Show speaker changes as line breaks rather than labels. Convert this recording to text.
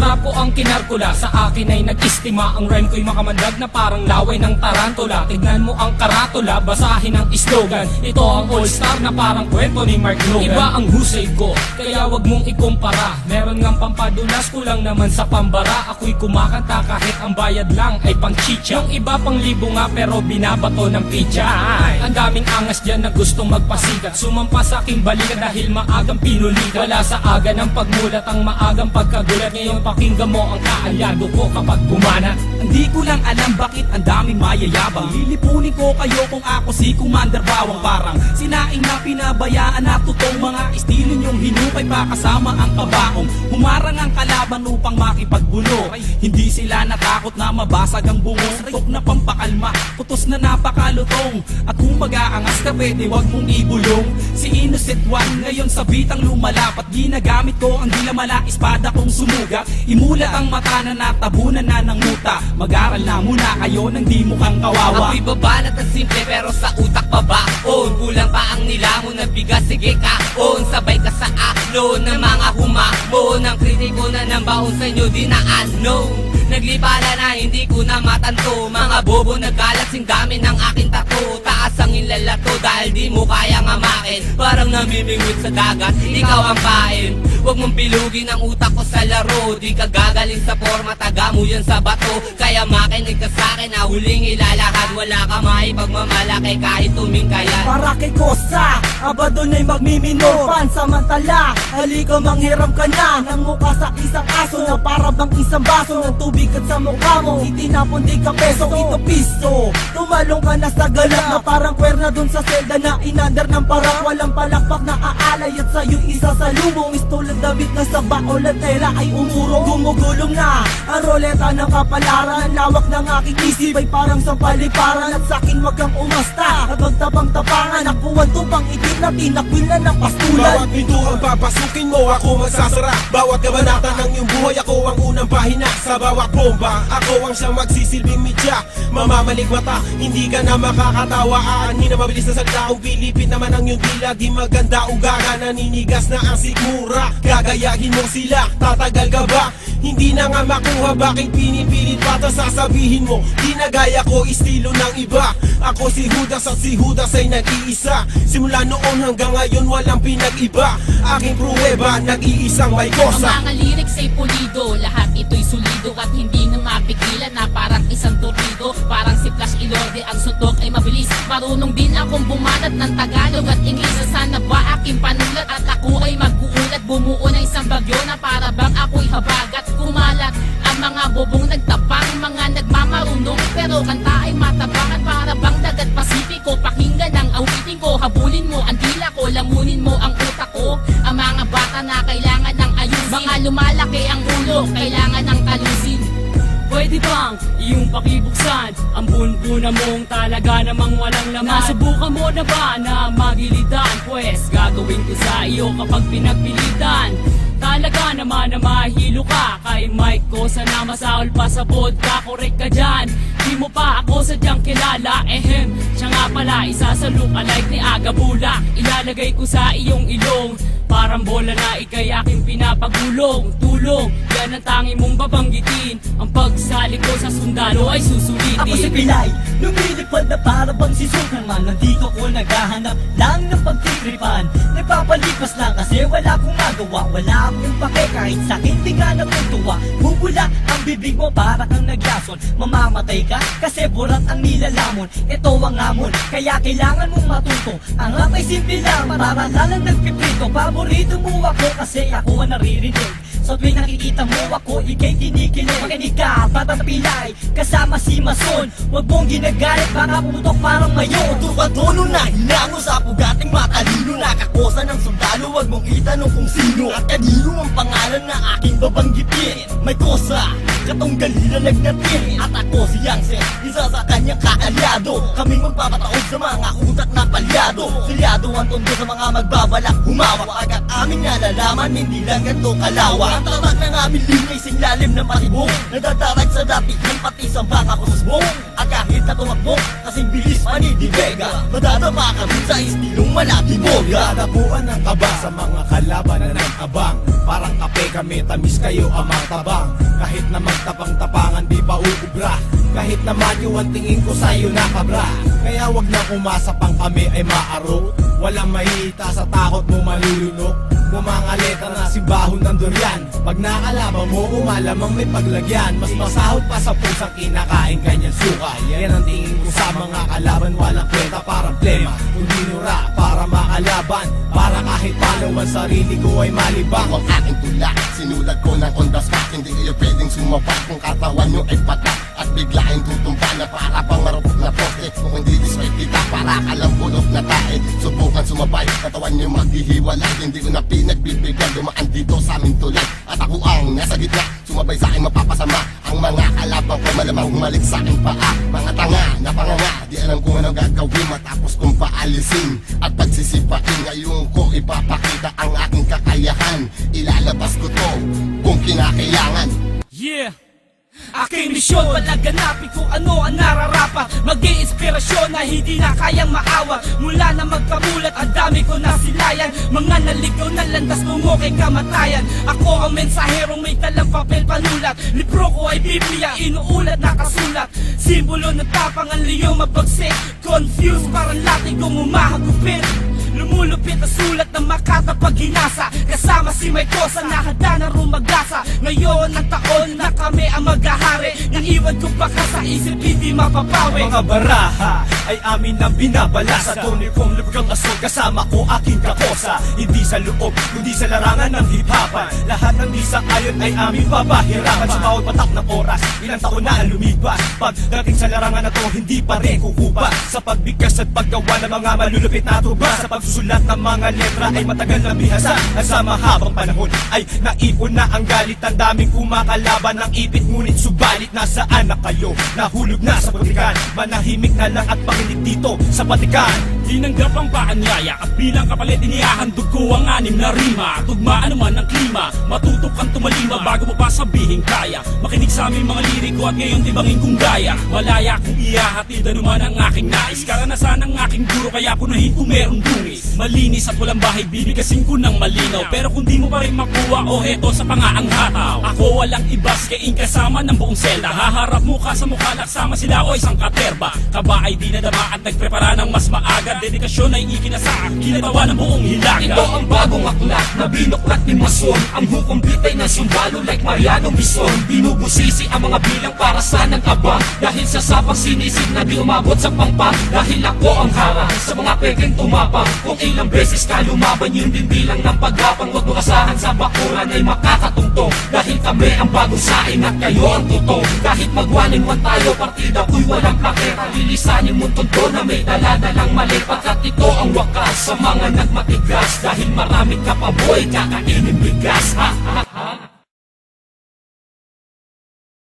trapo ang kinarkula, sa akin ay nag-istima. Ang rhyme ko'y makamandag na parang laway ng tarantula. Tignan mo ang karatula, basahin ang slogan. Ito ang all-star na parang kwento ni Mark Logan. Iba ang husay ko, kaya wag mong ikumpara. Meron ngang pampadulas, kulang naman sa pambara. Ako'y kumakanta kahit ang bayad lang ay pang chicha. Yung iba pang libo nga pero binabato ng pizza. Ang daming angas dyan na gustong magpasikat, sumampa sa aking balikat dahil maagang pinulikat. Wala sa aga ng pagmulat ang maagang pagkagulat. Ngayon pakinggan mo ang kaalyado ko kapag bumanat.
Hindi ko lang alam bakit ang daming mayayabang. Lilipunin ko kayo kung ako si Commander Bawang. Parang sinaing na pinabayaan na tutong mga estilo nyong hinukay pa kasama ang kabaong. Humarang ang kalaban upang makipagbulo. Hindi sila natakot na mabasag ang bungo. Tok na pampakalma, putos na napakalutong. At kung mag-aangas ka pwede wag mong ibulong. Si Innocent One ngayon sa bitang lumalapat. Ginagamit ko ang dilamala, espada kong sumugat. Imulat ang mata na natabunan na ng muta. Mag-aral na muna kayo nang di mukhang kawawa.
Ako'y babanat at simple pero sa utak babaon. Kulang pa ang nilamon na bigas, sige kaon. Sabay ka sa aklo ng mga humamon. Ang kritiko na ng baon sa inyo di na ano. Naglipala na hindi ko na matanto. Mga bobo nagkalat sing dami ng aking tato. Taas ang ilalato dahil di mo kayang amakin. Parang namimingwit sa dagat, ikaw ang pain. Huwag mong pilugin ang utak ko sa laro. Di ka gagaling sa forma, taga mo yan sa bato. Kaya makinig ka sa'kin na huling ilalakad. Wala ka maipagmamalaki kahit tumingkayan.
Para kay Kosa, aba doon ay magmimino. Pansamantala, halika manghiram ka na ng mukha sa isang aso na para bang isang baso ng tubig at sa mukha mo itinapon di ka peso, ito piso. Tumalong ka na sa galak na parang kwerna dun sa selda na inandar ng parang walang palakpak na aalay at sa'yo isa sa lumong istulad damit na sa baol at tela ay umurong. Gumugulong na ang roleta ng kapalaran. Ang lawak ng aking isip ay parang sa paliparan. At sa'kin wag kang umasta at magtabang-tapangan. Nakuwan tupang itim na tinakwil na ng pastulan.
Bawat pinto ang papasukin mo, ako magsasara. Bawat kabanata ng iyong buhay, ako ang unang pahina. Sa bawat bomba, ako ang siyang magsisilbing media. Mamamalik mata, hindi ka na makakatawa. Aanhin na mabilis na sagdaong Pilipin naman ang iyong dila. Di maganda ugaga, naninigas na ang sikmura. Gagayahin mo sila, tatagal ka ba? Hindi na nga makuha, bakit pinipilit pa ito sasabihin mo? Di na gaya ko, estilo ng iba. Ako si Judas at si Judas ay nag-iisa. Simula noon hanggang ngayon walang pinag-iba. Aking pruweba, nag-iisang may kosa.
Ang mga lyrics ay pulido, lahat ito'y solido. At hindi na mapigilan na parang isang torpedo. Parang si Flash Ilorde, ang suntok ay mabilis. Marunong din akong bumanat ng Tagalog at Ingles. Sana ba aking panulat at ako ay mag-uulat. Bumuo na isang bagyo na para bang ako'y habagat. Kumalat ang mga bobong nagtapang, mga nagmamarunong pero kanta ay matabangan. Para bang dagat Pasipiko, pakinggan ang awitin ko. Habulin mo ang dila ko, lamunin mo ang utak ko. Ang mga bata na kailangan ng ayusin, mga lumalaki ang ulo, kailangan ng talusin.
Pwede bang iyong pakibuksan ang bunbuna mong talaga namang walang laman? Nasubukan mo na ba na magilitan? Pwes gagawin ko sa iyo kapag pinagpilitan. Talaga naman na mahilo ka kay Mike ko, sana masaol pa sa vodka. Korek ka dyan, di mo pa ako sadyang kilala. Siya nga pala isa sa look-alike ni Aga Bulak. Ilalagay ko sa iyong ilong, parang bola na ikay aking pinapagulong. Tulong, yan ang tangi mong babanggitin. Ang pagsali ko sa sundalo ay susulitin.
Ako si Pilay, lumilipad na para bang si Superman. Nandito ko naghahanap lang ng pagtiripan. Nagpapalipas lang kasi wala akong magawa. Wala akong pake kahit sa'kin di ka natutuwa. Bubula ang bibig mo para kang naglason. Mamamatay ka kasi burat ang nilalamon. Ito ang amon, kaya kailangan mong matuto. Ang rap ay simple lang, mararalan nagpiprito. Paborito mo ako kasi ako ang naririnig. So tuwing nakikita mo ako, ikay kinikilig. Makinig ka, batang Pilay, kasama si Mason. Huwag mong ginagalit, baka pumutok parang mayon.
Tuwa-tono na hinango sa pugating matalino. Nakakosa ng sundalo, huwag mong itanong kung sino. At kanino ang pangalan na aking babanggitin. May kosa, katong galila nagnatin. At ako si Yangsen, isa sa kanyang kaalyado. Kaming magpapataog sa mga utak na palyado. Silyado ang tondo sa mga magbabalak humawak. Agad aming nalalaman, hindi lang ganito kalawa. Ang tatak ng aming linis, lalim ng patibong. Nadadarag sa dapitan, pati sa mga kusmong. At kahit na tumakbo, kasing bilis manidibega. Madadama kami sa istilong malatiboga.
Nadabuan ng kaba sa mga kalaban na nang abang.
Parang kape kami, tamis kayo amang tabang. Kahit na magtapang-tapangan di pa uubra. Kahit na madyo ang tingin ko sa'yo nakabra. Kaya wag na umasa pang kami ay maaro. Walang mahihita sa takot mo malulunok. Mumangaleta na simbahon ng durian. Pag nakalaban mo, umalamang may paglagyan. Mas masahol pa sa pusang kinakain kanyang suka. Yan ang tingin ko sa mga kalaban. Walang kwenta para plema, kundi nura para makalaban. Para kahit paano ang sarili ko ay malibang.
Ang aking tula, sinulat ko ng on the spot. Hindi kayo pwedeng sumabak kung katawan nyo ay patak. At biglaing tutumba na para pang marupok na poste. Kung hindi disway kita, para ka lang pulot na tae. Subukan sumabay, katawan nyo maghihiwalay. Hindi ko na pinagbibigyan, dumaan dito sa aming tulay. At ako ang nasa gitna, sumabay sa akin mapapasama. Ang mga kalabang ko malamang humalik sa aking paa. Mga tanga na panganga, di alam kung ano gagawin matapos kong paalisin. At pagsisipain, ngayon ko ipapakita ang aking kakayahan. Ilalabas ko to kung kinakailangan.
Yeah! Aking misyon, palaganapin kung ano ang nararapat. Mag-iinspirasyon na hindi na kayang maawa. Mula na magkamulat, ang dami ko nasilayan. Mga naligaw na landas tungo kay kamatayan. Ako ang mensaherong may dalang papel panulat. Libro ko ay Biblia, inuulat nakasulat. Simbolo ng tapang ang liyong mabagsik. Confused, parang lating kong umahagupit. Lumulupit ang sulat ng Makata pag hinasa. Kasama si May Kosa na handa na rumagasa. Ngayon ang taon na kami ang maghahari. Naiwan ko baka sa isip hindi mapapawi. Mga baraha ay amin ang binabalasa. Tunay kong liberal assault kasama ko aking kakosa. Hindi sa loob, kundi sa larangan ng hip-hopan. Lahat ng di sa ayon ay aming babahirapan. Sa bawat patak ng oras, ilang taon na ang lumipas. Pagdating sa larangan na to, hindi pa rin kukupa. Sa pagbigkas at paggawa ng mga malulupit na tuba. Sa pagsusulat ng mga letra ay matagal na bihasa. At sa mahabang panahon ay naipon na ang galit. Ang daming kumakalaban ng ipit, ngunit subalit nasaan na kayo? Nahulog na sa putikan, manahimik na lang at pakinig dito sa patikan.
Tinanggap ang paanyaya at bilang kapalit inihahandog ko ang 6 na rima. Tugmaan naman ang klima, matutok kang tumalima bago mo pa sabihin kaya. Makinig sa aming mga liriko at ngayon tibangin kong gaya. Malaya kong ihahatid anuman ang aking nais. Karanasan ng aking guro kaya punahin kung merong dungis. Malinis at walang bahay bibigasin ko ng malinaw. Pero kung di mo pa rin makuha o heto sa pangaang hataw. Ako walang ibas kaing kasama ng buong selda. Haharap mukha sa mukha naksama sila o isang katerba. Kaba ay di nadama at nagprepara ng mas maaga. Dedikasyon ay ikinasa, kinatawa ng buong hilaga.
Ito ang bagong aklat na binuklat ni Mason. Ang hukom bitay na sundalo like Mariano Bison. Binubusisi ang mga bilang para sa nag-abang. Dahil sa sapang sinisid na di umabot sa pangpang. Dahil ako ang harang sa mga peking tumapang. Kung ilang beses ka lumaban, yun din bilang ng paggapang. Huwag mo asahan sa bakuran ay makakatungtong. Dahil kami ang bagong saing at kayo ang tutong. Kahit mag-1-in-1 tayo, partida ko'y walang plaketa. Lilisanin mo tonto na may daladalang mali. Pagkat ito ang wakas sa mga nagmatigas. Dahil maraming kapaboy kakainin bigas. Ha ha ha.